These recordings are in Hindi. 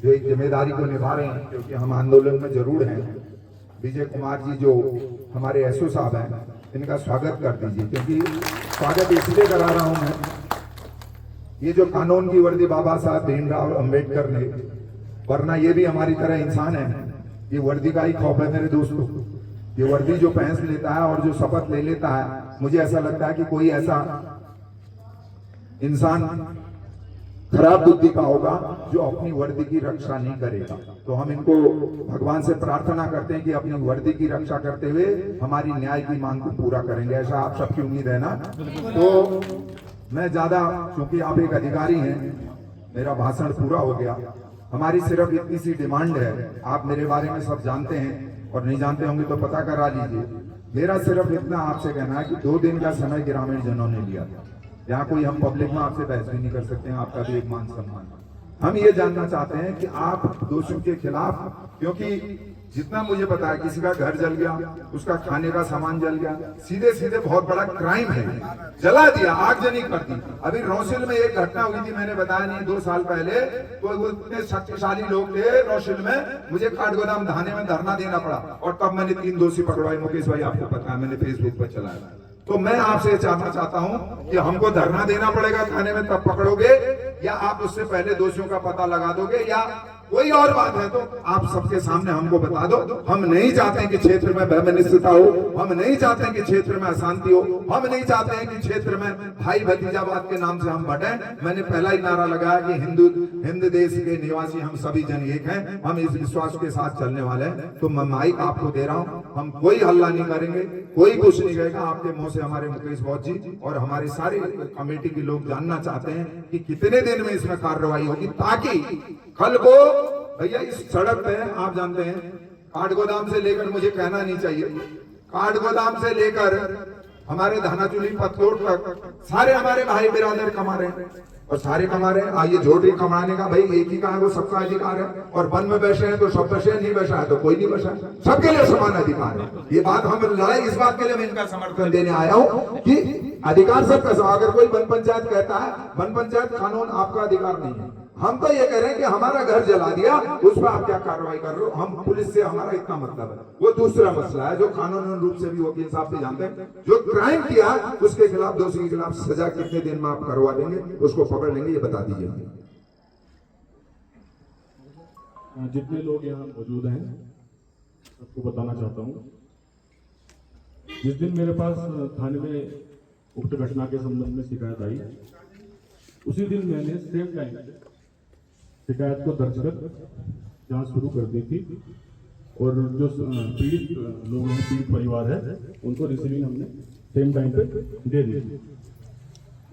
जो एक जिम्मेदारी को निभा रहे हैं, क्योंकि हम आंदोलन में जरूर हैं। विजय कुमार जी जो हमारे एसओ साहब हैं, इनका स्वागत कर दीजिए, क्योंकि स्वागत इसलिए करा रहा हूं मैं, ये जो कानून की वर्दी बाबा साहब भीमराव अंबेडकर ने, वरना ये भी हमारी तरह इंसान है, ये वर्दी का ही खौफ है मेरे दोस्तों। ये वर्दी जो पहन लेता है और जो शपथ ले लेता है, मुझे ऐसा लगता है कि कोई ऐसा इंसान खराब बुद्धि का होगा जो अपनी वर्दी की रक्षा नहीं करेगा। तो हम इनको भगवान से प्रार्थना करते हैं कि अपनी वर्दी की रक्षा करते हुए हमारी न्याय की मांग को पूरा करेंगे, ऐसा आप सबकी उम्मीद है ना। तो मैं ज्यादा, क्योंकि आप एक अधिकारी हैं, मेरा भाषण पूरा हो गया। हमारी सिर्फ इतनी सी डिमांड है, आप मेरे बारे में सब जानते हैं और नहीं जानते होंगे तो पता करा लीजिए। मेरा सिर्फ इतना आपसे कहना है कि 2 दिन का समय ग्रामीण जनों ने लिया था। यहाँ कोई हम पब्लिक में आपसे बहस भी नहीं कर सकते हैं, आपका भी एक मान सम्मान। हम ये जानना चाहते हैं कि आप दोषियों के खिलाफ, क्योंकि जितना मुझे पता है किसी का घर जल गया, उसका खाने का सामान जल गया, सीधे सीधे बहुत बड़ा क्राइम है, जला दिया, आगजनी कर दी। अभी रौसिल में एक घटना हुई थी, मैंने बताया नहीं, 2 साल पहले, तो वो इतने शक्तिशाली लोग थे रौसिल में, मुझे काठगोदाम थाने में धरना देना पड़ा और तब मैंने 3 दोषी पकड़वाए। मुकेश भाई आपको पता है, मैंने फेसबुक पर चलाया। तो मैं आपसे जानना चाहता हूं कि हमको धरना देना पड़ेगा थाने में तब पकड़ोगे, या आप उससे पहले दोषियों का पता लगा दोगे, या कोई और बात है तो आप सबके सामने हमको बता दो। हम नहीं चाहते हैं कि क्षेत्र में वैमनस्यता हो, हम नहीं चाहते हैं कि क्षेत्र में अशांति हो, हम नहीं चाहते हैं कि क्षेत्र में भाई भतीजावाद के नाम से हम बटें। मैंने पहला ही नारा लगाया कि हिंद देश के निवासी हम सभी जन एक हैं, हम इस विश्वास के साथ चलने वाले हैं। तो मैं माइक आपको दे रहा हूं, हम कोई हल्ला नहीं करेंगे, कोई कुछ नहीं कहेगा। आपके मुंह से हमारे मुकेश बौद्ध जी और हमारे सारे कमेटी के लोग जानना चाहते हैं कि कितने दिन में इसमें कार्रवाई होगी, ताकि कल को भैया इस सड़क पे आप जानते हैं, काठगोदाम से लेकर, मुझे कहना नहीं चाहिए, काठगोदाम से लेकर हमारे धानाचूली पतलोट तक सारे हमारे भाई बिरादर कमा रहे हैं और सारे कमा रहे हैं। आइए झोटी कमाने का भाई एक ही का है, वो सबका अधिकार है। और वन में बैठे हैं तो सब बैठे, नहीं बैठा है तो कोई नहीं बैठा, सबके लिए समान अधिकार है। ये बात हम लड़ाई इस बात के लिए मैं इनका समर्थन देने आया हूँ कि अधिकार सबका। अगर कोई वन पंचायत कहता है वन पंचायत कानून आपका अधिकार नहीं है, हम तो ये कह रहे हैं कि हमारा घर जला दिया, उस पर आप क्या कार्रवाई कर रहे हो। हम पुलिस से हमारा इतना मतलब है, वो दूसरा मसला है जो कानूनी रूप से भी वकील साहब भी जानते हैं। जो क्राइम किया उसके खिलाफ, दोषी के खिलाफ सजा कितने दिन में आप करवा देंगे, उसको पकड़ लेंगे, ये बता दीजिए। जितने लोग यहाँ मौजूद हैं सबको बताना चाहता हूँ, जिस दिन मेरे पास थाने में उक्त घटना के संबंध में शिकायत आई, उसी दिन मैंने सेम टाइम शिकायत को दर्ज कर जांच शुरू कर दी थी और जो पीड़ित लोग हैं, पीड़ित परिवार है, उनको रिसीविंग हमने सेम टाइम पे दे दी थी।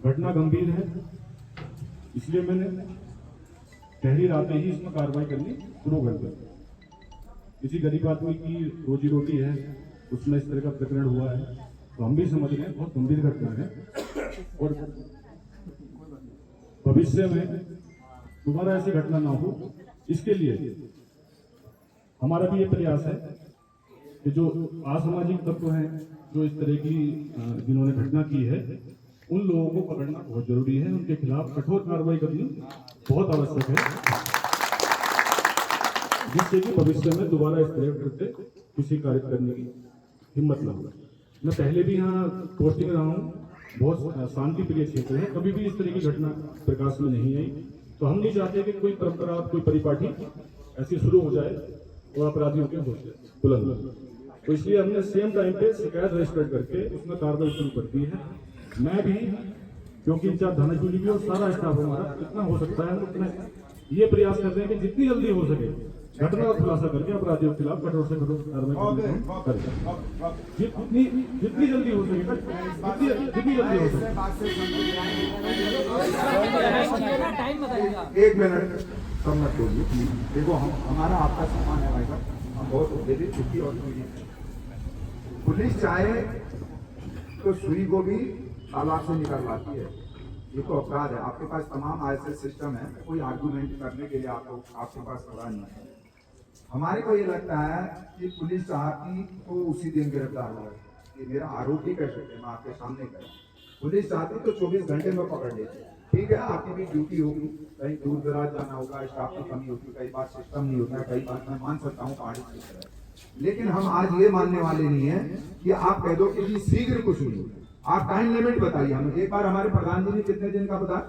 घटना गंभीर है, इसलिए मैंने तहरीर आते ही इसमें कार्रवाई करनी शुरू कर दी। किसी गरीब आदमी की रोजी रोटी है, उसमें इस तरह का प्रकरण हुआ है, तो हम भी समझ रहे हैं बहुत गंभीर घटना है और भविष्य में दोबारा ऐसी घटना ना हो, इसके लिए हमारा भी ये प्रयास है कि जो असामाजिक तत्व हैं, जो इस तरह की जिन्होंने घटना की है, उन लोगों को पकड़ना बहुत जरूरी है, उनके खिलाफ कठोर कार्रवाई करनी बहुत आवश्यक है, जिससे कि भविष्य में दोबारा इस तरह करके किसी कार्य करने की हिम्मत न हो। मैं पहले भी यहाँ पोस्टिंग रहा हूँ, बहुत शांति प्रिय क्षेत्र है, कभी भी इस तरह की घटना प्रकाश में नहीं आई। तो हम नहीं चाहते कि कोई परंपरा, कोई परिपाटी ऐसी शुरू हो जाए और अपराधियों के हौसले बुलंद हो। तो इसलिए हमने सेम टाइम पे शिकायत रजिस्टर करके उसमें कार्रवाई शुरू कर दी है। मैं भी, क्योंकि इंचार्ज धानाचूली भी और सारा स्टाफ हमारा जितना हो सकता है उतना ये प्रयास करते हैं कि जितनी जल्दी हो सके घटना का खुलासा करके अपराधियों के खिलाफ कठोर से कठोर कार्रवाई करें, जितनी जल्दी हो सके, जितनी जल्दी हो सके। एक मिनट सब मत बोलिए प्लीज। देखो हमारा आपका सामान है भाई साहब, हम बहुत दे दी छुट्टी और पुलिस चाहे तो सुई को भी तालाब से निकलवाती है, ये तो अपराध है। आपके पास तमाम ऐसे सिस्टम है, कोई आर्गूमेंट करने के लिए आपके पास खड़ा नहीं है। हमारे को ये लगता है कि पुलिस चाहती तो उसी दिन गिरफ्तार हुआ, ये मेरा आरोपी कह सकते हैं, मैं आपके सामने कह, पुलिस चाहती तो 24 घंटे में पकड़ लेती। ठीक है, आपकी भी ड्यूटी होगी, कहीं दूर दराज जाना होगा, स्टाफ की कमी होती है, कई बार सिस्टम नहीं होता है, कई बार मैं मान सकता हूँ पहाड़ी क्षेत्र है। लेकिन हम आज ये मानने वाले नहीं है कि आप कह दो कि जी शीघ्र कुछ नहीं। आप टाइम लिमिट बताइए हमें। एक बार हमारे प्रधान जी ने कितने दिन का बताया,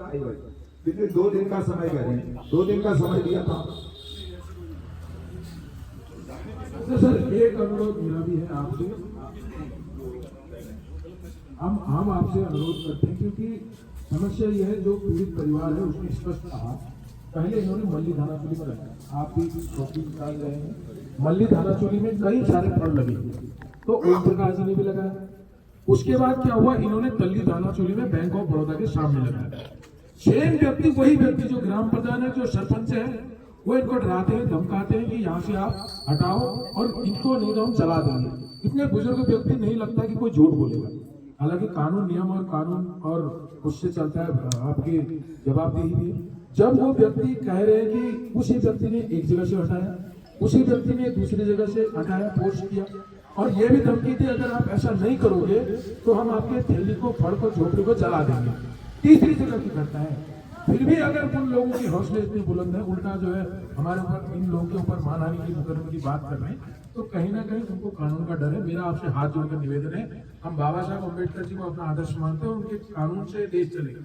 कितने 2 दिन का समय कह रहे हैं, 2 दिन का समय दिया था। तो सर एक अनुरोध मेरा भी है आपसे, हम आपसे अनुरोध करते हैं क्योंकि समस्या यह है जो पीड़ित परिवार है उसने स्पष्ट कहा, पहले इन्होंने मल्ली थाना चोली में रखा, आप भी चौकी निकाल रहे हैं, मल्ली थाना चोली में कई सारे फड़ लगे तो ओम प्रकाश जी ने भी लगाया। उसके बाद क्या हुआ, इन्होंने तल्ली थाना चोली में बैंक ऑफ बड़ौदा के सामने लगाया। सेम व्यक्ति, वही व्यक्ति जो ग्राम प्रधान है, जो सरपंच है, वो इनको डराते हैं, धमकाते हैं कि यहाँ से आप हटाओ और इनको नहीं तो हम चला देंगे। इतने बुजुर्ग व्यक्ति नहीं लगता कि कोई झूठ बोलेगा। हालांकि कानून, नियम और कानून और उससे चलता है आपकी जवाबदेही भी। जब वो व्यक्ति कह रहे हैं कि उसी व्यक्ति ने एक जगह से हटाया, उसी व्यक्ति ने दूसरी जगह से हटाया, पोस्ट किया और ये भी धमकी थी अगर आप ऐसा नहीं करोगे तो हम आपके थैली को, फड़ को, झोपड़ी को जला देंगे। तीसरी जगह की घटना है। फिर भी अगर उन लोगों की हौसले इतनी बुलंद है, उल्टा जो है हमारे ऊपर, इन लोगों के ऊपर मानहानि की, मुकदमे की बात कर रहे हैं, तो कहीं ना कहीं उनको कानून का डर है। मेरा आपसे हाथ जोड़कर निवेदन है, हम बाबा साहब अम्बेडकर जी को अपना आदर्श मानते हैं, उनके कानून से देश चलेगा।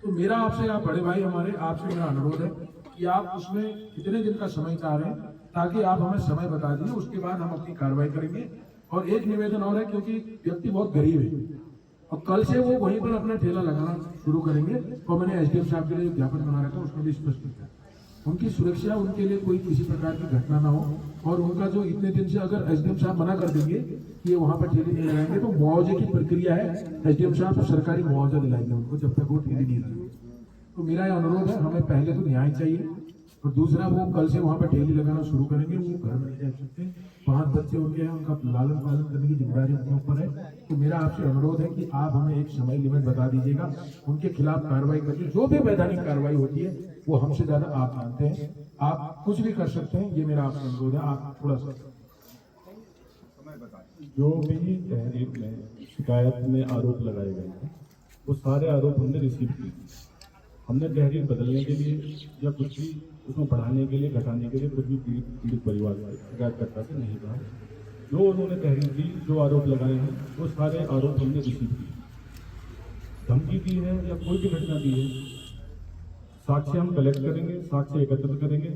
तो मेरा आपसे, आप बड़े भाई हमारे, आपसे मेरा अनुरोध है कि आप उसमें कितने दिन का समय चाह रहे हैं ताकि आप हमें समय बता दीजिए, उसके बाद हम अपनी कार्रवाई करेंगे। और एक निवेदन और है, क्योंकि व्यक्ति बहुत गरीब है और कल से वो वहीं पर अपना ठेला लगाना शुरू करेंगे और मैंने एसडीएम साहब के लिए ज्ञापन बना रखा, उसमें भी स्पष्ट किया उनकी सुरक्षा, उनके लिए कोई किसी प्रकार की घटना ना हो। और उनका जो इतने दिन से, अगर एसडीएम साहब मना कर देंगे कि वहां पर ठेली नहीं लगाएंगे तो मुआवजे की प्रक्रिया है, एसडीएम साहब सरकारी मुआवजा दिलाएंगे उनको जब तक वो ठेली नहीं लगाएंगे। तो मेरा ये अनुरोध है, हमें पहले तो न्याय चाहिए और दूसरा वो कल से वहां पर ठेली लगाना शुरू करेंगे, वो घर में नहीं रह सकते। 5 बच्चे उनके हैं, उनका लालन पालन करने की जिम्मेदारी उनके ऊपर है। तो मेरा आपसे अनुरोध है कि आप हमें एक समय लिमिट बता दीजिएगा, उनके खिलाफ कार्रवाई करके जो भी वैधानिक कार्रवाई होती है वो हमसे ज्यादा आप जानते हैं, आप कुछ भी कर सकते हैं। ये मेरा आपसे अनुरोध है, आप थोड़ा सा जो भी तहरीर में शिकायत में आरोप लगाए गए हैं वो सारे आरोप हमने रिसीव किए। हमने तहरीर बदलने के लिए या कुछ भी उसमें बढ़ाने के लिए, घटाने के लिए कुछ भी पीड़ित परिवार शिकायतकर्ता से नहीं कहा। जो उन्होंने तहरीर दी, जो आरोप लगाए हैं वो सारे आरोप हमने रिसीव किए। धमकी दी है या कोई भी घटना दी है, साक्ष्य हम कलेक्ट करेंगे, साक्ष्य एकत्रित करेंगे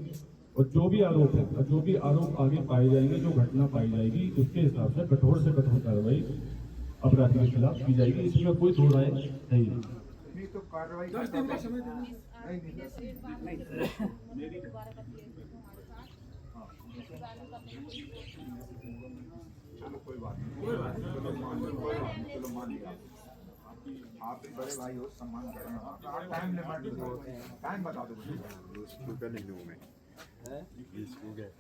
और जो भी आरोप है और जो भी आरोप आगे पाए जाएंगे, जो घटना पाई जाएगी, उसके हिसाब से कठोर कार्रवाई अपराधी के खिलाफ की जाएगी। इसमें कोई दो राय नहीं है। तो कार्रवाई 10 दिन का समय देना। चलो कोई बात नहीं, चलो मान लिया। आप भी बड़े भाई हो, सम्मान करें। आप टाइम लिमिट दो, टाइम बता दो मुझे। नहीं दूँ मैं 20 हो गए।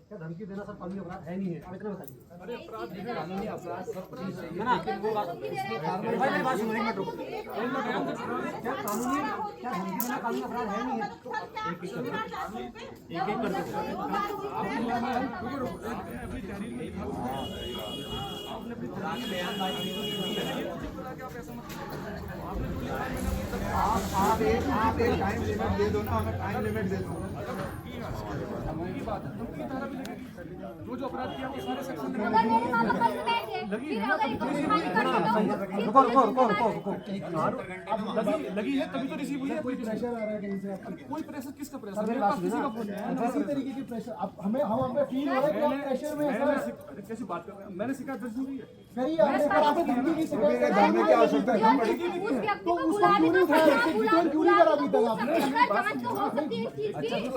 क्या धमकी देना सब कानूनी अपराध है नहीं है, आप इतना बताइए। अरे अपराध है, कानूनी अपराध सब चीज सही है, ना, लेकिन वो बात भाई बात सुनो, एक मिनट रुको। क्या कानूनी, क्या धमकी देना कानूनी अपराध है नहीं है? एक एक करके आप एक टाइम लिमिट दे दो ना, हमें टाइम लिमिट दे दो। जो अपराध किया वो सारे सेक्शन में अगर मेरे मामा कल बैठे फिर अगर इसको खाली कर दो रुको। लगी है तभी तो रिसीव हुई है। कोई प्रेशर आ रहा है कहीं से आपको? कोई प्रेशर, किसका प्रेशर? मेरे मेरे पास पास किसी का फोन है। किसी तरीके की प्रेशर अब हमें फील हो रहा है कि आप प्रेशर में है सर। कैसी बात कर रहे हैं? मैंने शिकायत दर्ज नहीं की है। करिए आपने, पर आपको धमकी की शिकायत मेरे घर में क्या आवश्यकता है? हम बड़ी उस व्यक्ति तो को उसको बुला क्यों लेना, नहीं उठाया? क्यों नहीं करा अभी तक आपने? जांच तो हो सकती है इस चीज की।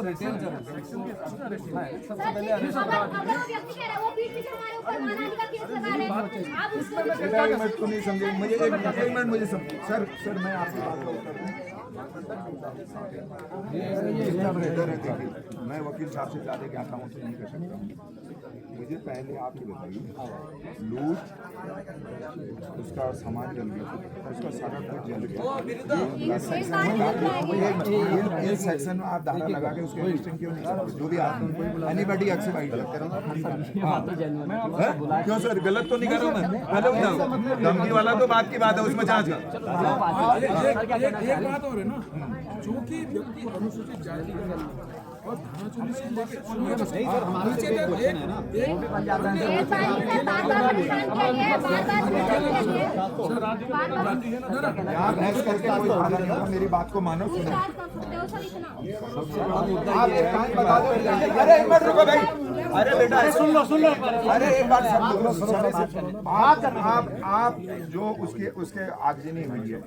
सबसे पहले अगर वो व्यक्ति कह रहा है वो पीठ पीछे हमारे ऊपर मानहानि का केस लगा रहे हैं, आप उसको भी एक मिनट को नहीं समझे मुझे, एक मिनट मुझे समझे। सर मैं आपकी बात को उत्तर दूं। ये इसका बेहतर है, देखिए मैं वकील साहब से ज्यादा ज्ञाता हूँ तो नहीं कर सकता। मुझे पहले आप ही बताइए, लूट उसका सामान जल गया, उसका सारा कुछ जल गया, इस सेक्शन में आप धारा लगा के उसके लिस्टिंग क्यों नहीं करते? जो भी आदमी एनीबॉडी एक्सेप्ट करते रहो। क्यों सर, गलत तो नहीं कर रहा हूं मैं? हेलो धमकी वाला तो बात की बात है, उसमें जांच कर। एक बात और है ना, जो कि व्यक्ति अनुसूचित जाति का और धारा 40 से लेकर नहीं सर, हमारे से एक क्वेश्चन है ना, आप बहस करके कोई फायदा नहीं होगा, मेरी बात को मानो, सुनो। आप एक काम बता दो। अरे एक मिनट रुको भाई, अरे बेटा सुन लो, अरे एक बात सब लोग आप जो उसके आगजनी हुई है,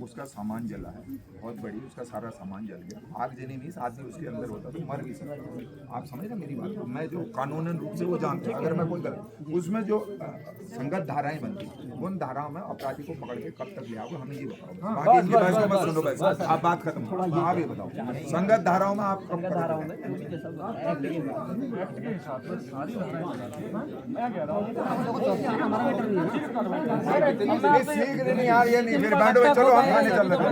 उसका सामान जला है, बहुत बड़ी, उसका सारा सामान जल गया। आगजनी मीन्स आदमी उसके अंदर होता तो मर भी सकता। आप समझ रहे मेरी बात को? मैं जो कानूनन रूप से वो जानता हूँ, अगर मैं कोई गलत, उसमें जो संगत धाराएं बनती उन धाराओं में अपराधी को पकड़ के कब तक ले आओगे, हमें ये बताओ। बाकी इनकी बहस को मत सुनो, बस आप बात खत्म, आप ये बताओ संगत धाराओं में आप कब सीख रहे नहीं यार, ये नहीं फिर बैठो, चलो हम खाने चल रहे हैं।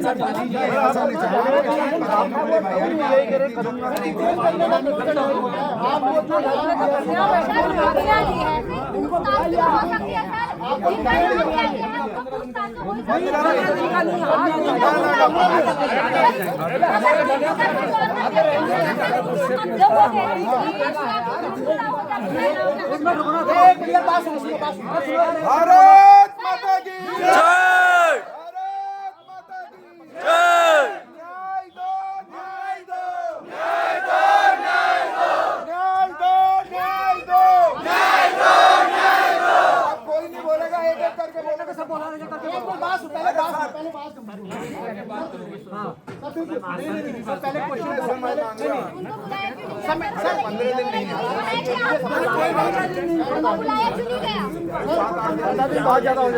भारत माता की जय।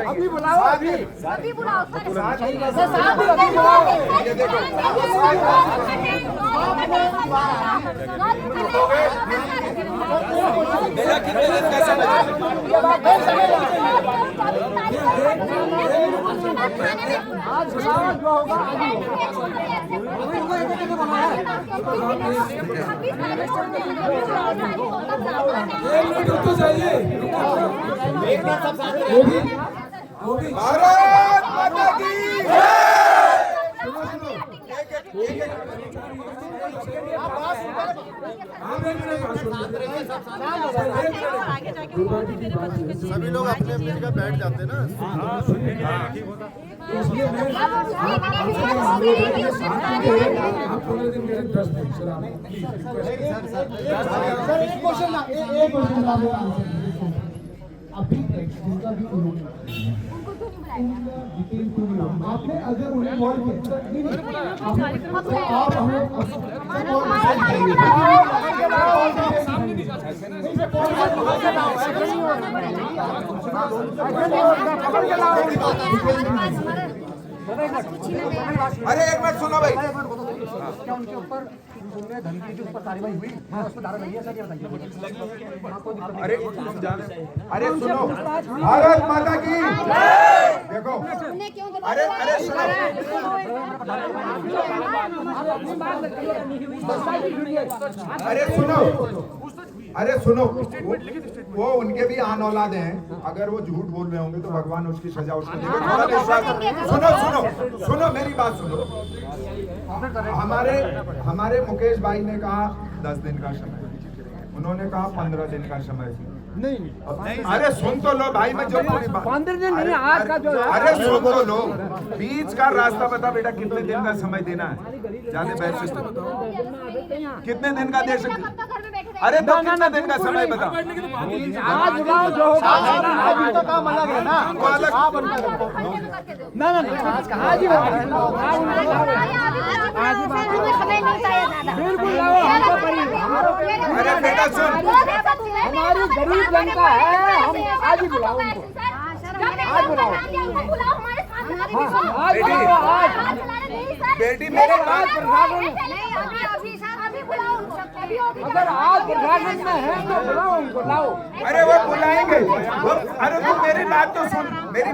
अभी बुलाओ, अभी बुलाओ भारत माता की सभी लोग अपने अपने जगह बैठ जाते हैं ना। इसलिए मैं आप 15 दिन मेरे 10 दिन सर, एक क्वेश्चन अभी जिनका भी आपने अगर उन्हें कॉल किया आप हमें अरे एक मिनट सुनो भाई, क्या उनके ऊपर धमकी जो उस पर कार्रवाई हुई उस पर धारा लगी है सर, ये बताइए। अरे सुनो, भारत माता की देखो, अरे अरे सुनो, वो उनके भी आन औलाद हैं, अगर वो झूठ बोल रहे होंगे तो भगवान उसकी सजा उसको देगा। थोड़ा विश्वास, सुनो मेरी बात सुनो। हमारे मुकेश भाई ने कहा 10 दिन का समय, उन्होंने कहा 15 दिन का समय। नहीं, अरे सुन तो लो भाई, मैं जो पूरी बात 15 दिन नहीं, आज का जो है, अरे सुन तो लो, बीच का रास्ता बता बेटा, कितने दिन का समय देना है? जाने बैठ से कितने दिन का दे सकते? अरे तो कितने दिन का समय बता। आज बुलाओ जो होगा, आज तो काम अलग है ना, ना आज ही अरे बेटा सुन, हमारी गरीब जनता है, हम आज ही बुलाओ उनको, आज बुलाओ, बेटी मेरे बात, बुलाओ उनको, अभी होगी अगर आप प्रशासन में हैं तो बुलाओ उनको, लाओ। अरे वो बुलाएंगे अरे तू मेरी बात तो सुन बेटा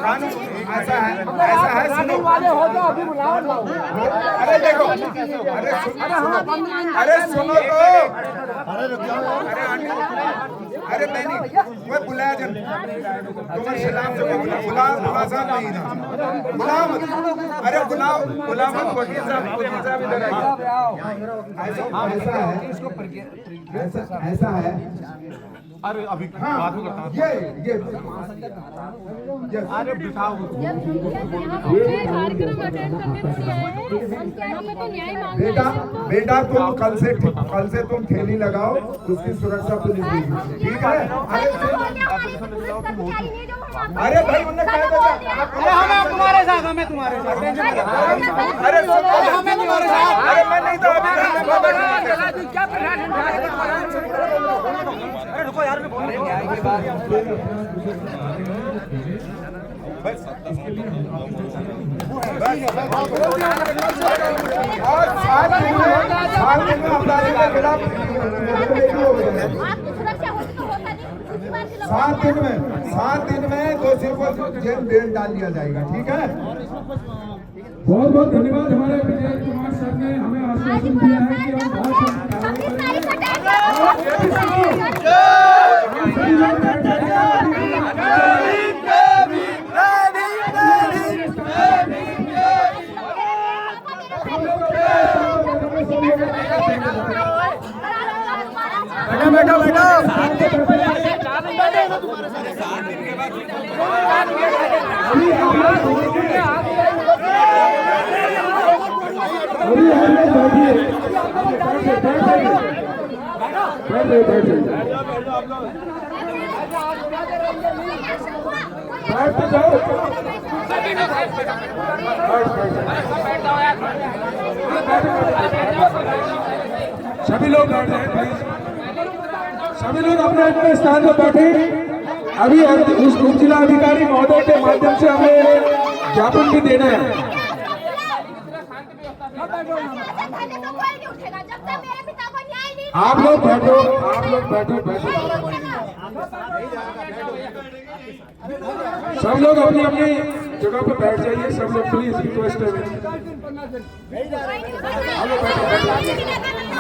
कानून ऐसा है प्रशासन वाले हो तो अभी बुलाओ, लाओ। अरे देखो अरे सुनो तो अरे मैंने वो बुलाया जब तुम्हारे खिलाफ जो बुलाओ साहब नहीं था बुलाओ मत अरे बुलाओ मत वकील साहब इधर आइए ऐसा है अरे अभी हाँ ये अरे बिठाओ कार्यक्रम अटेंड करने थोड़ी आए हैं, हम यहाँ पे तो न्याय मांग रहे हैं। बेटा तुम कल से तुम थैली लगाओ उसकी सुरक्षा पुलिस देगी ठीक है अरे भाई उन्होंने क्या अरे हमें तुम्हारे साथ, हमें तुम्हारे साथ। अरे हमें तुम्हारे साथ। अरे मैं नहीं तो क्या प्रशासन रुको यार, मैं बोल रही और 7 दिन में अपराधी के खिलाफ आपकी सुरक्षा होती तो होता नहीं, दूसरी बात की लोग 7 दिन में दोषियों को जेल बेल डाल दिया जाएगा ठीक है बहुत बहुत धन्यवाद। हमारे विजय कुमार सर ने हमें आश्वासन दिया है कि हम बहुत 26 तारीख का टाइम सभी लोग बैठ जाएं प्लीज। सभी लोग अपने अपने स्थान पर बैठे। अभी उस उप जिला अधिकारी महोदय के माध्यम से हमें ज्ञापन भी देना है। आप लोग बैठो, सब लोग अपनी अपनी जगह पर बैठ जाइए। सब लोग प्लीज रिक्वेस्ट है।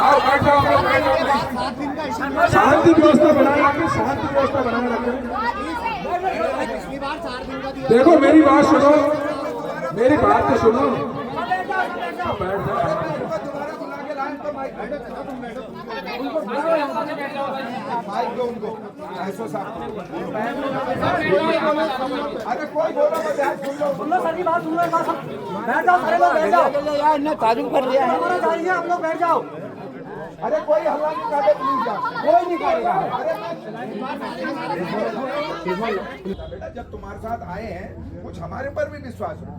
आओ बैठ जाओ, शांति व्यवस्था बनाए रखें। देखो मेरी बात सुनो, मेरी बात तो सुनो। बैठ जाओ। उनको ऐसो साहब अरे कोई बोलो सुन लो सर की बात सुन लो, बैठ जाओ सारे लोग, बैठ जाओ यार, इन्हें ताजुब कर लिया है। आप लोग बैठ जाओ। अरे कोई हल्ला नहीं करे प्लीज कोई नहीं करेगा। बेटा जब तुम्हारे साथ आए हैं कुछ हमारे पर भी विश्वास हो।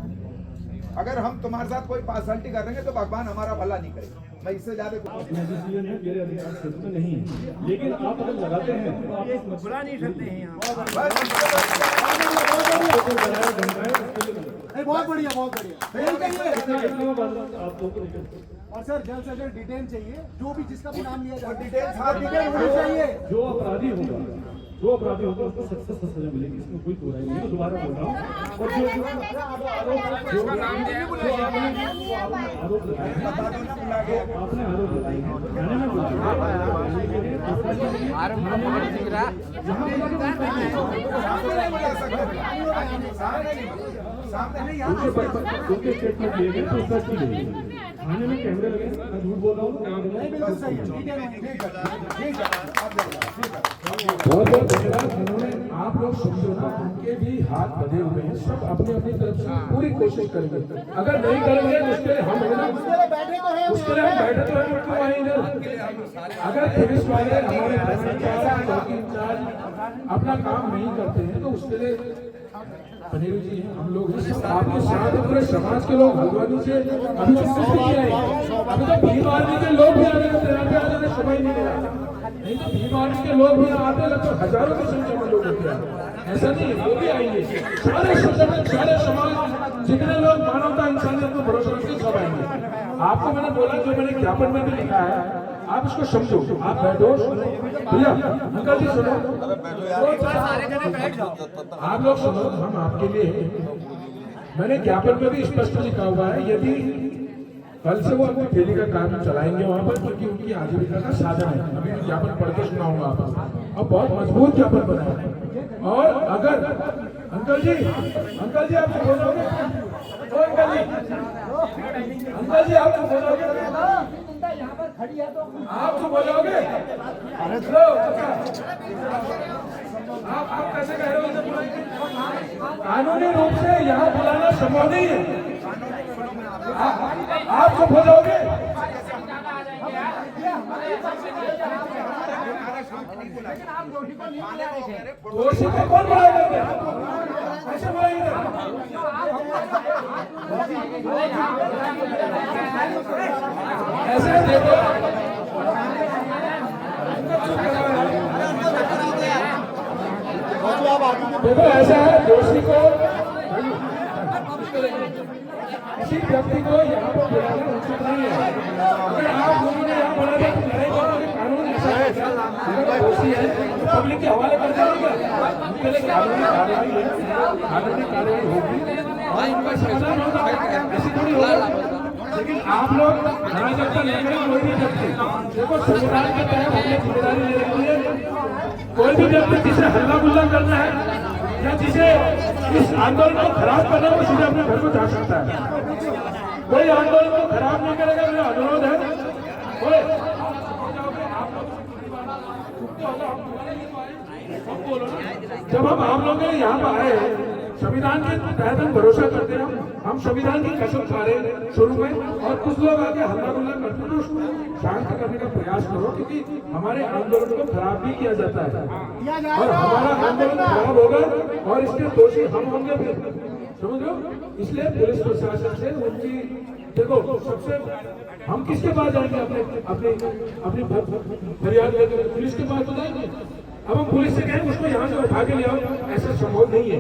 अगर हम तुम्हारे साथ कोई पार्शलिटी करेंगे तो भगवान हमारा भला नहीं करेगा। मैं इससे ज्यादा डिसीजन है मेरे अधिकार क्षेत्र में नहीं है, लेकिन आप अगर लगाते हैं तो आप बुला नहीं सकते हैं यहाँ। बहुत बढ़िया, बहुत बढ़िया। आपको और सर जल्द से जल्द डिटेल चाहिए, जो भी जिसका भी नाम लिया जाए डिटेल होनी चाहिए। जो अपराधी होगा उसको सख्त सजा मिलेगी, इसमें कोई दो राय नहीं है। दोबारा बोल रहा हूँ। और जो आरोप लगाए आपने आरोप लगाए उनके स्टेटमेंट लिए गए तो सच ही नहीं थाने में कैमरे लगे। मैं झूठ बोल रहा हूँ। बहुत बहुत धन्यवाद। जिन्होंने आप लोग समझो ना, उनके भी हाथ बंधे हुए हैं। सब अपनी अपनी तरफ से पूरी कोशिश करेंगे। अगर नहीं करेंगे तो उसके लिए हम बैठे तो हैं, क्यों आएंगे। अगर पुलिस वाले हमारे चौकी इंचार्ज अपना काम नहीं करते हैं तो उसके लिए बनेरू जी हैं, हम लोग आपके साथ पूरे समाज के लोग हल्द्वानी से अभी तक नहीं आए। अभी तो भीम आर्मी के लोग भी आने को तैयार थे, आज उन्हें समय नहीं मिला। नहीं तो भीम आर्मी के लोग भी आते लगभग हजारों की संख्या में लोग होते हैं। ऐसा नहीं है, वो भी आएंगे। सारे सोशल सारे समाज जितने लोग मानवता इंसानियत को भरोसा रखते सब आएंगे। आपको मैंने बोला जो मैंने ज्ञापन में भी लिखा है आप इसको समझो। आप बैठो भैया, अंकल जी सुनो, आप लोग सुनो, हम आपके लिए मैंने ज्ञापन में भी स्पष्ट लिखा हुआ है यदि कल से वो अपनी ठेली का काम चलाएंगे वहां पर, क्योंकि उनकी आजीविका का साधन है। अभी ज्ञापन पढ़ के सुनाऊंगा आपको, और बहुत मजबूत ज्ञापन बना है। और अगर अंकल जी आपको बोलोगे, अंकल जी आपको बोलोगे, यहाँ पर खड़ी है तो आपको बोलोगे, आप कैसे कह रहे हो? कानूनी रूप से यहाँ बुलाना संभव नहीं है। आपको बोलोगे, दोषी को कौन बुलाएगा? कैसे बुलाएंगे? ऐसे देखो, ऐसा है, दोषी को किसी व्यक्ति को यहाँ पर बुलाना उचित नहीं है। अगर आप लोगों ने यहाँ बुला दिया तो कानून ऐसा है, अगर दोषी है पब्लिक के हवाले कर देंगे, उनके लिए कानूनी कार्रवाई होगी और उनका समाधान होगा, ऐसी थोड़ी होगा। लेकिन आप लोग अराजकता लेकर कोई नहीं करते। देखो, संविधान के तहत हमने जिम्मेदारी ले रखी है। कोई भी व्यक्ति जिसे हल्ला गुल्ला करना है या जिसे इस आंदोलन को खराब करना है वो सीधे अपने घर को जा सकता है। कोई आंदोलन को खराब नहीं करेगा, मेरा अनुरोध है। जब हम आप लोग यहाँ पर आए, संविधान के तहत हम भरोसा करते हैं, हम संविधान की कसम खा रहे हैं शुरू में, और कुछ लोग आके हल्ला गुल्ला करते हैं तो उसको शांत करने का प्रयास करो, क्योंकि हमारे आंदोलन को खराब भी किया जाता है और हमारा आंदोलन खराब होगा और इसके दोषी हम होंगे फिर, समझ लो। इसलिए पुलिस प्रशासन से उनकी देखो, सबसे हम किसके पास जाएंगे? अपनी फरियाद लेकर पुलिस के पास तो जाएंगे। अब हम पुलिस से कहें उसको यहाँ से उठा के ले आओ, ऐसा संभव नहीं है।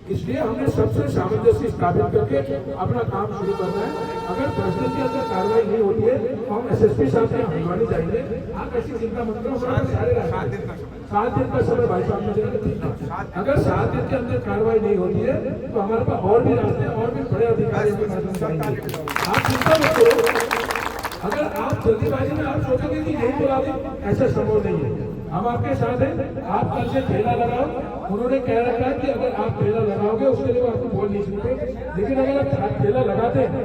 इसलिए हमने सबसे सामंजस्य स्थापित करके अपना काम शुरू करना है। अगर 10 दिन के अंदर कार्रवाई नहीं होती है तो हम SSP साहब से हल्द्वानी जाएंगे। आप ऐसी चिंता मत करो, सारे 7 दिन का समय भाई साहब ने दिया। अगर 7 दिन के अंदर कार्रवाई नहीं होती है तो हमारे पास और भी रास्ते, और भी बड़े अधिकारी के माध्यम से आएंगे। आप चिंता मत करो। अगर आप जल्दीबाजी में आप सोचेंगे कि नहीं बुला दें, ऐसा संभव नहीं है। हम आपके साथ हैं। आप कल से ठेला लगाओ। उन्होंने कह रखा है कि अगर आप ठेला लगाओगे उसके लिए आपको बोल नहीं सकते, लेकिन अगर आप ठेला लगाते हैं,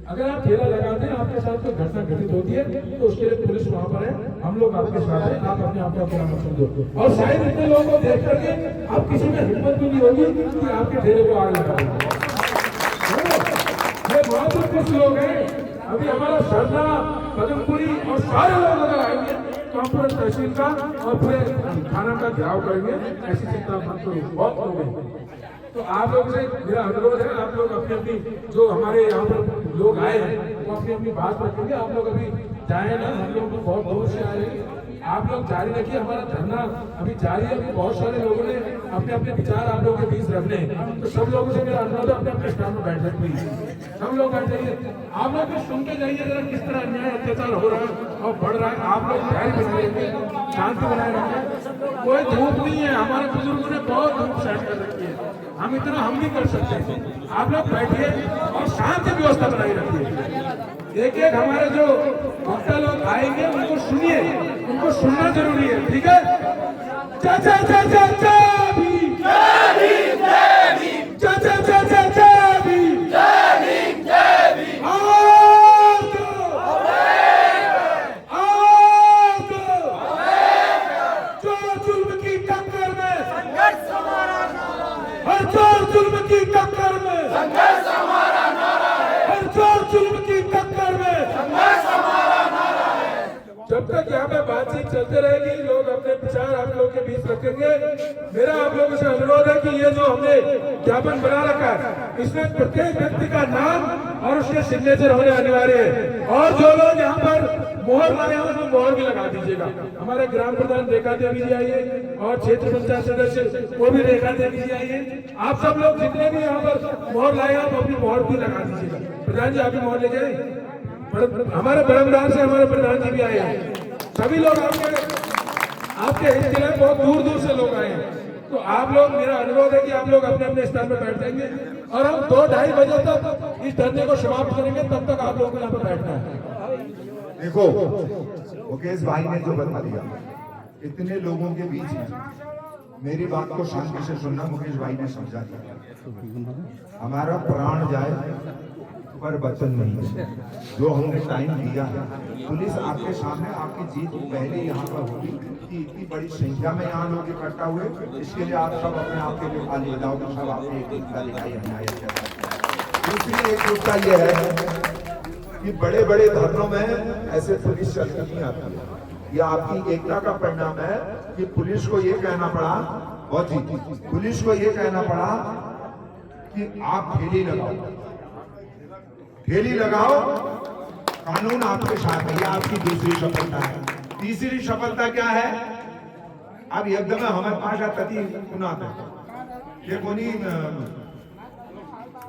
आपके साथ कोई घटना घटित होती है तो उसके लिए पुलिस वहाँ पर है, हम लोग आपके साथ हैं। आप अपने आप को अपना मत समझो। और शायद इतने लोगों को देख करके आप किसी में हिम्मत भी नहीं होगी कि आपके ठेले को आग लगा देंगे। बहुत कुछ लोग हैं। अभी हमारा सरना, पदमपुरी और सारे लोग अगर आएंगे तो हम पूरे तहसील का और पूरे थाना का घेराव करेंगे। ऐसी चिंता मत करो, बहुत लोग हैं। तो आप लोग से मेरा अनुरोध है, आप लोग अपनी अपनी जो हमारे यहाँ पर लोग आए हैं वो अपनी अपनी बात रखेंगे। आप लोग अभी जाए ना, हम लोग तो बहुत दूर से आए हैं। आप लोग जारी रखिए, हमारा धरना अभी जारी है। बहुत सारे लोगों ने अपने अपने विचार आप लोगों के बीच रखने हैं, तो सब लोगों से मेरा अनुरोध है अपने अपने स्थान में बैठ सकते हैं। सब लोग बैठ जाइए। आप लोग भी सुन के जाइए जरा किस तरह अन्याय अत्याचार हो रहा है और बढ़ रहा है। आप लोग धैर्य बनाए रखें, शांति बनाए रखें। कोई धूप नहीं है, हमारे बुजुर्गों ने बहुत धूप सहन कर रखी है, हम इतना हम नहीं कर सकते। आप लोग बैठिए और शांति व्यवस्था बनाई रखिए। एक एक हमारे जो वक्ता लोग आएंगे उनको सुनिए, उनको सुनना जरूरी है, ठीक है? चाचा चाचा चाबी चाचा चाचा चाबी चोर जुल्म की टक्कर में संघर्ष हमारा नारा है। हर चोर जुल्म की टक्कर में संघर्ष हमारा नारा है। हर चोर जुल्म की टक्कर में संघर्ष हमारा नारा है। जब तक यहाँ पे बातचीत चलते रहेगी, लोग अपने विचार आप लोगों के बीच रखेंगे, करेंगे। मेरा आप लोगों से अनुरोध है कि ये जो हमने ज्ञापन बना रखा है, इसमें प्रत्येक व्यक्ति का नाम और उसके सिग्नेचर होने अनिवार्य है। और जो लोग यहाँ पर मोहर लगे हैं उसमें मोहर भी लगा दीजिएगा। हमारे ग्राम प्रधान रेखा देवी जी आइए और क्षेत्र पंचायत सदस्य वो भी रेखा देवी जी आइए। आप सब लोग जितने भी यहाँ पर मोहर लाए आप अपनी मोहर भी लगा दीजिएगा। प्रधान जी आप भी मोहर ले जाए। हमारे बड़मदार से हमारे प्रधान जी भी आए हैं। सभी लोग आपके हित में बहुत दूर दूर से लोग आए हैं। तो आप लोग, मेरा अनुरोध है कि आप लोग अपने अपने स्थान पर बैठ जाएंगे और हम 2-2:30 बजे तक इस धरने को समाप्त करेंगे। तब तक आप लोगों को यहाँ पर बैठना है। देखो मुकेश भाई ने जो बता दिया, इतने लोगों के बीच में मेरी बात को शांति से सुनना। मुकेश भाई ने समझा दिया, हमारा प्राण जाए पर वचन नहीं है। जो हमने टाइम दिया है, पुलिस आपके सामने आपकी जीत पहले यहाँ पर होगी कि इतनी बड़ी संख्या में यहाँ लोग इकट्ठा हुए, इसके लिए आप सब अपने आप के लिए खाली बजाओ कि सब आपने एकजुटता दिखाई है। दूसरी एकजुटता ये है कि बड़े बड़े धरनों में ऐसे पुलिस चलती नहीं आती है। ये आपकी एकता का परिणाम है कि पुलिस को ये कहना पड़ा, और जी पुलिस को ये कहना पड़ा कि आप ठेली लगाओ, ठेली लगाओ, कानून आपके साथ है। ये आपकी दूसरी सफलता है। तीसरी सफलता क्या है? अब एकदम हमारे पास आती सुनाते ये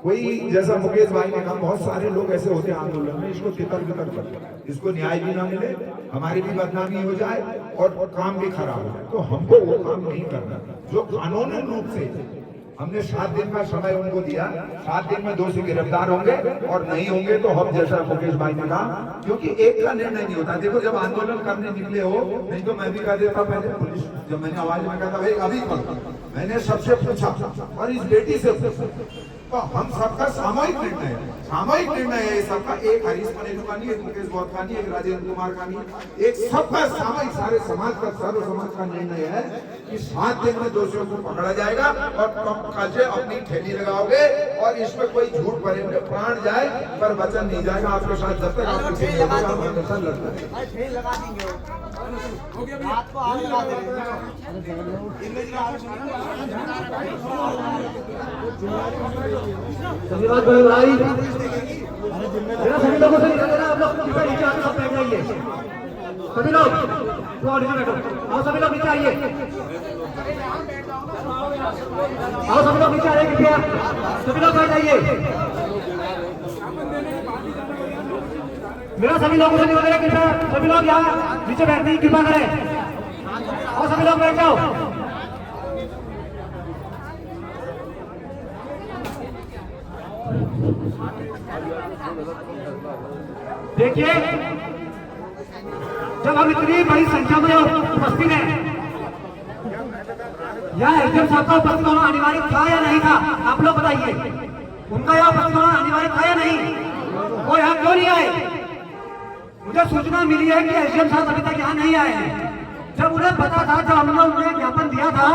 कोई जैसा मुकेश भाई ने कहा, बहुत सारे लोग ऐसे होते हैं आंदोलन में, इसको तितर बितर करते हैं, इसको न्याय भी ना मिले, हमारी भी बदनामी हो जाए और काम भी खराब हो जाए। तो हमको वो काम नहीं करना जो कानूनी रूप से हमने 7 दिन का समय उनको दिया। 7 दिन में दोषी गिरफ्तार होंगे और नहीं होंगे तो हम, जैसा मुकेश भाई ने कहा, क्योंकि एक का निर्णय नहीं होता। देखो जब आंदोलन करने निकले हो, नहीं तो मैं भी कह देता पहले पुलिस, जब मैंने आवाज में कहा था भाई अभी मैंने सबसे पूछा और इस बेटी से तो हम सबका सामूहिक निर्णय है, सामूहिक निर्णय है सबका। एक हरीश मनेलू का नहीं, एक मुकेश गौत का नहीं, एक राजेंद्र कुमार का नहीं, एक सबका सामूहिक, सारे समाज का, सर्व समाज का निर्णय है कि 7 दिन में दोषियों को पकड़ा जाएगा और कल से अपनी ठेली लगाओगे और इसमें कोई झूठ भरेंगे, प्राण जाए पर वचन नहीं जाएगा आपके साथ। जब तक आप हमेशा लड़ते सभी बात बड़े भाई, मेरा सभी लोगों से निकल आप लोग नीचे आके सब बैठ जाइए। सभी लोग तो नीचे बैठो, आओ सभी लोग नीचे आइए, आओ सभी लोग नीचे आइए कृपया, सभी लोग बैठ जाइए। मेरा सभी लोगों से निवेदन है कृपया सभी लोग यहाँ नीचे बैठने की कृपा करें। आओ सभी लोग बैठ जाओ। देखिए जब हम इतनी बड़ी संख्या में उपस्थित हैं, यहाँ एसडीएम साहब का उपस्थित होना अनिवार्य था या नहीं था? आप लोग बताइए, उनका यहाँ उपस्थित होना अनिवार्य था या नहीं? वो यहाँ क्यों नहीं आए? मुझे सूचना मिली है कि एसडीएम साहब अभी तक यहाँ नहीं आए हैं। जब उन्हें पता था, जब हम लोग उन्हें ज्ञापन दिया था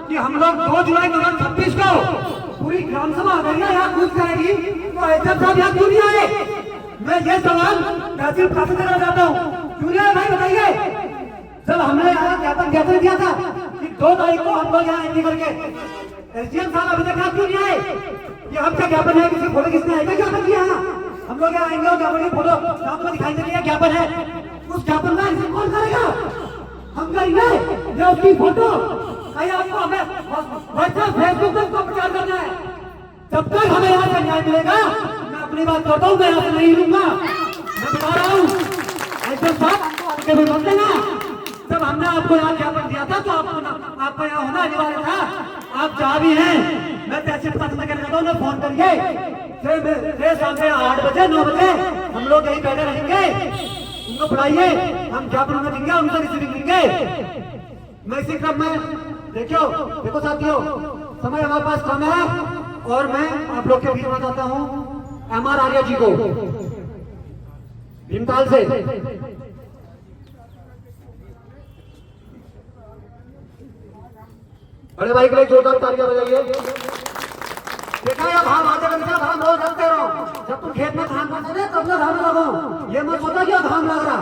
कि हम लोग 2 जुलाई 2026 को पूरी ग्राम सभा अगर यहाँ कूद जाएगी, तो एसडीएम साहब यहाँ क्यों नहीं आए? मैं ये सवाल तहसील प्रशासन करना चाहता हूँ, क्यों नहीं आए भाई बताइए? जब हमने यहाँ ज्ञापन दिया था कि 2 तारीख को हम लोग यहाँ एंट्री करके, एसडीएम साहब अभी तक यहाँ क्यों नहीं आए? ये हमका ज्ञापन है, किसी फोटो किसने आएगा ज्ञापन किया? हम लोग यहाँ आएंगे और ज्ञापन की फोटो आपको दिखाई दे रही है, ज्ञापन है, उस ज्ञापन का रिसीव कौन करेगा? हम करेंगे या उसकी फोटो? कहीं आपको हमें व्हाट्सएप फेसबुक पर उसको प्रचार करना है? जब तक हमें यहाँ से न्याय मिलेगा, मैं अपनी बात करता हूँ, मैं यहाँ से नहीं लूंगा। मैं बता रहा हूँ ऐसे साहब आपको आगे भी बोलते ना, जब हमने आपको यहाँ ज्ञापन दिया था तो आपको यहाँ होना अनिवार्य था। आप जहाँ भी हैं, मैं तहसील प्रशासन कहना चाहता हूँ, फोन करिए, शाम से 8 बजे 9 बजे हम लोग यहीं बैठे रहेंगे, उनको बुलाइए, हम ज्ञापन में देंगे, उनसे रिसीविंग लेंगे। मैं इसी क्रम में देखो साथियों, समय हमारे पास कम है और मैं आप लोग के बीच में चाहता हूँ एमआर आर्या जी को भीमताल से। बड़े भाई के लिए जोरदार तालियां बजाइए। देखा या धान आते का धान रोज रखते रहो, जब तुम खेत में धान करते तब ना धान लगाओ, ये मत सोचा कि धान लग रहा।